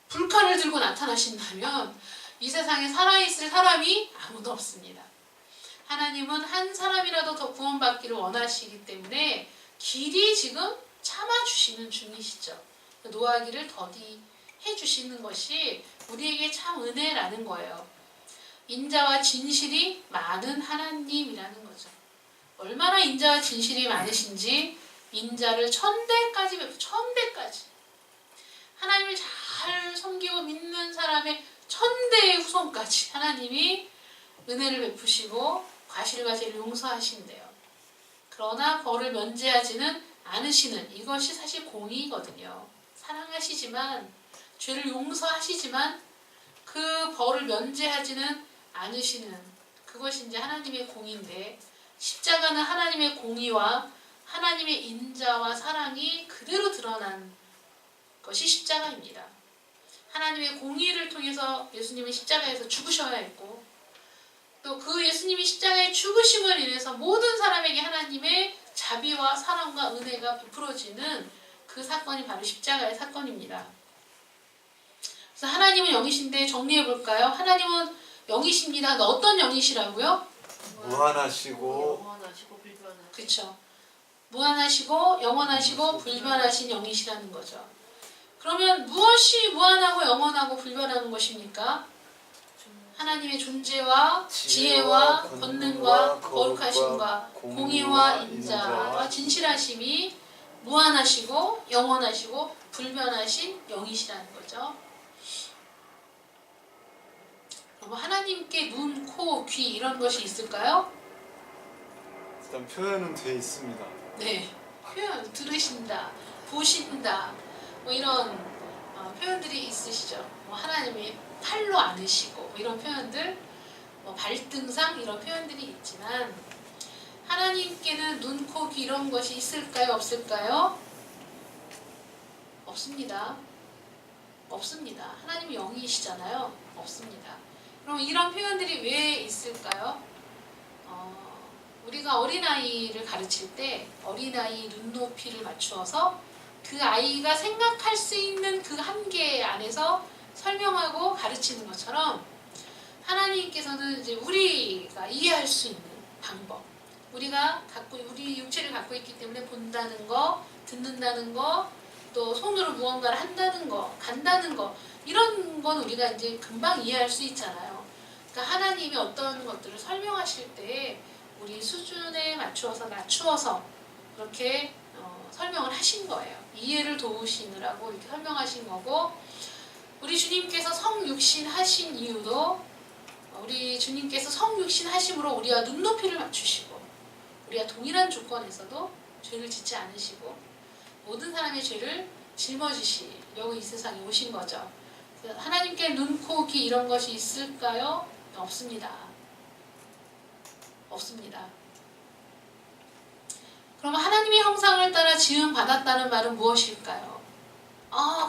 불칼을 들고 나타나신다면 이 세상에 살아있을 사람이 아무도 없습니다. 하나님은 한 사람이라도 더 구원받기를 원하시기 때문에 길이 지금 참아주시는 중이시죠. 노하기를 더디해 주시는 것이 우리에게 참 은혜라는 거예요. 인자와 진실이 많은 하나님이라는 거죠. 얼마나 인자와 진실이 많으신지 인자를 천대까지 하나님을 잘 섬기고 믿는 사람의 천대의 후손까지 하나님이 은혜를 베푸시고 과실과 죄를 용서하신대요. 그러나 벌을 면제하지는 않으시는 이것이 사실 공의거든요. 사랑하시지만 죄를 용서하시지만 그 벌을 면제하지는 않으시는 그것이 이제 하나님의 공의인데 십자가는 하나님의 공의와 하나님의 인자와 사랑이 그대로 드러난 것이 십자가입니다. 하나님의 공의를 통해서 예수님은 십자가에서 죽으셔야 했고 또 그 예수님이 십자가에 죽으심을 인해서 모든 사람에게 하나님의 자비와 사랑과 은혜가 베풀어지는 그 사건이 바로 십자가의 사건입니다. 그래서 하나님은 영이신데 정리해 볼까요? 하나님은 영이십니다. 어떤 영이시라고요? 무한하시고 영원하시고 불변하시고 그렇죠. 무한하시고 영원하시고 불변하신 영이시라는 거죠. 그러면 무엇이 무한하고 영원하고 불변한 것입니까? 하나님의 존재와 지혜와 권능과 거룩하심과 공의와 인자와 진실하심이 무한하시고 영원하시고 불변하신 영이시라는 거죠. 그럼 하나님께 눈, 코, 귀 이런 것이 있을까요? 일단 표현은 돼 있습니다. 네, 표현 들으신다, 보신다, 뭐 이런 표현들이 있으시죠. 뭐 하나님이 팔로 안으시고 뭐 이런 표현들, 뭐 발등상 이런 표현들이 있지만 하나님께는 눈, 코, 귀 이런 것이 있을까요? 없을까요? 없습니다. 없습니다. 하나님이 영이시잖아요. 없습니다. 그럼 이런 표현들이 왜 있을까요? 우리가 어린아이를 가르칠 때 어린아이 눈높이를 맞추어서 그 아이가 생각할 수 있는 그 한계 안에서 설명하고 가르치는 것처럼 하나님께서는 이제 우리가 이해할 수 있는 방법, 우리가 우리 육체를 갖고 있기 때문에 본다는 거, 듣는다는 거, 또 손으로 무언가를 한다는 거, 간다는 거, 이런 건 우리가 이제 금방 이해할 수 있잖아요. 그러니까 하나님이 어떤 것들을 설명하실 때 우리 수준에 낮추어서 그렇게 설명을 하신 거예요. 이해를 도우시느라고 이렇게 설명하신 거고, 우리 주님께서 성육신 하신 이유도 우리 주님께서 성육신 하심으로 우리와 눈높이를 맞추시고 우리가 동일한 조건에서도 죄를 짓지 않으시고 모든 사람의 죄를 짊어지시려고 이 세상에 오신 거죠. 하나님께 눈, 코, 귀 이런 것이 있을까요? 없습니다. 없습니다. 그럼 하나님의 형상을 따라 지음 받았다는 말은 무엇일까요?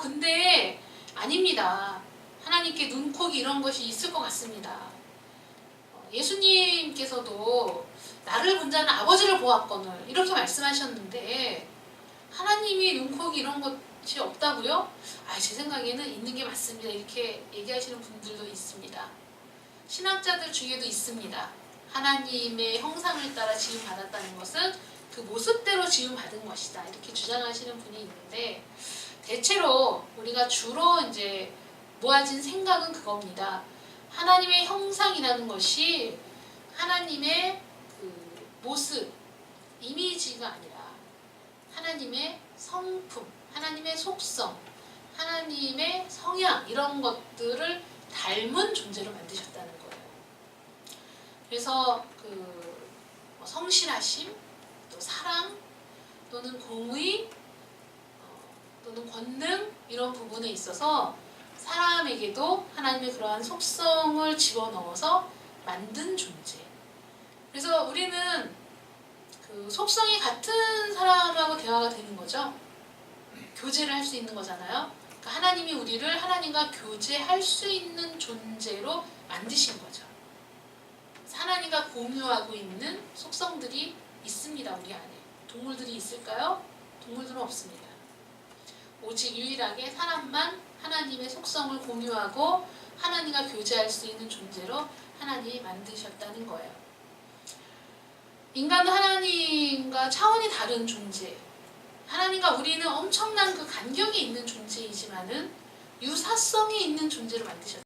근데 아닙니다. 하나님께 눈, 코, 귀 이런 것이 있을 것 같습니다. 예수님께서도 나를 본 자는 아버지를 보았거늘 이렇게 말씀하셨는데 하나님이 눈, 코, 귀 이런 것이 없다고요? 제 생각에는 있는 게 맞습니다. 이렇게 얘기하시는 분들도 있습니다. 신학자들 중에도 있습니다. 하나님의 형상을 따라 지음받았다는 것은 그 모습대로 지음받은 것이다. 이렇게 주장하시는 분이 있는데 대체로 우리가 주로 이제 모아진 생각은 그겁니다. 하나님의 형상이라는 것이 하나님의 그 모습, 이미지가 아니라 하나님의 성품, 하나님의 속성, 하나님의 성향 이런 것들을 닮은 존재로 만드셨다는 거예요. 그래서 성실하심, 또 사랑, 또는 공의, 또는 권능 이런 부분에 있어서 사람에게도 하나님의 그러한 속성을 집어넣어서 만든 존재. 그래서 우리는 그 속성이 같은 사람하고 대화가 되는 거죠. 교제를 할 수 있는 거잖아요. 그러니까 하나님이 우리를 하나님과 교제할 수 있는 존재로 만드신 거죠. 하나님과 공유하고 있는 속성들이 있습니다. 우리 안에. 동물들이 있을까요? 동물들은 없습니다. 오직 유일하게 사람만 하나님의 속성을 공유하고 하나님과 교제할 수 있는 존재로 하나님이 만드셨다는 거예요. 인간은 하나님과 차원이 다른 존재, 하나님과 우리는 엄청난 그 간격이 있는 존재이지만은 유사성이 있는 존재로 만드셨다.